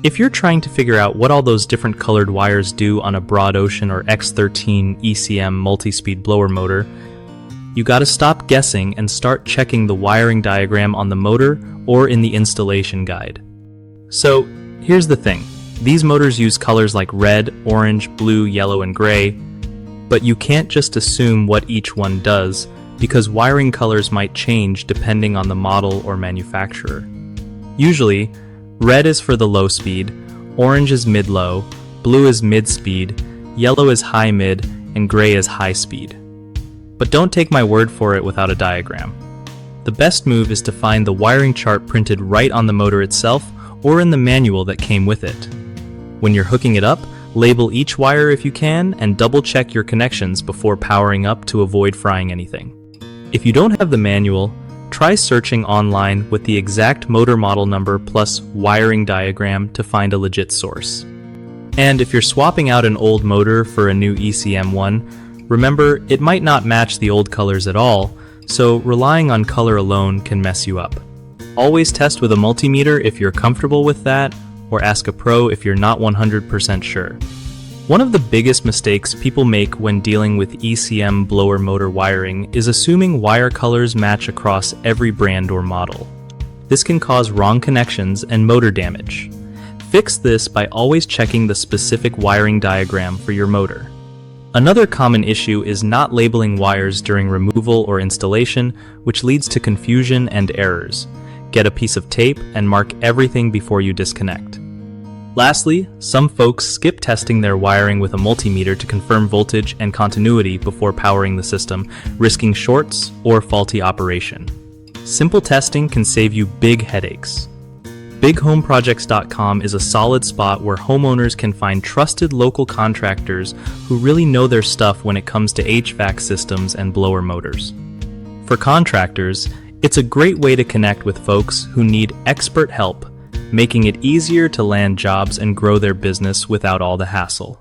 If you're trying to figure out what all those different colored wires do on a Broad Ocean or X13 ECM multi-speed blower motor, you gotta stop guessing and start checking the wiring diagram on the motor or in the installation guide. So, here's the thing. These motors use colors like red, orange, blue, yellow, and gray, but you can't just assume what each one does, because wiring colors might change depending on the model or manufacturer. Usually, red is for the low speed, orange is mid-low, blue is mid-speed, yellow is high-mid, and gray is high-speed. But don't take my word for it without a diagram. The best move is to find the wiring chart printed right on the motor itself or in the manual that came with it. When you're hooking it up, label each wire if you can and double-check your connections before powering up to avoid frying anything. If you don't have the manual, try searching online with the exact motor model number plus wiring diagram to find a legit source. And if you're swapping out an old motor for a new ECM one, remember it might not match the old colors at all, so relying on color alone can mess you up. Always test with a multimeter if you're comfortable with that, or ask a pro if you're not 100% sure. One of the biggest mistakes people make when dealing with ECM blower motor wiring is assuming wire colors match across every brand or model. This can cause wrong connections and motor damage. Fix this by always checking the specific wiring diagram for your motor. Another common issue is not labeling wires during removal or installation, which leads to confusion and errors. Get a piece of tape and mark everything before you disconnect. Lastly, some folks skip testing their wiring with a multimeter to confirm voltage and continuity before powering the system, risking shorts or faulty operation. Simple testing can save you big headaches. BigHomeProjects.com is a solid spot where homeowners can find trusted local contractors who really know their stuff when it comes to HVAC systems and blower motors. For contractors, it's a great way to connect with folks who need expert help, making it easier to land jobs and grow their business without all the hassle.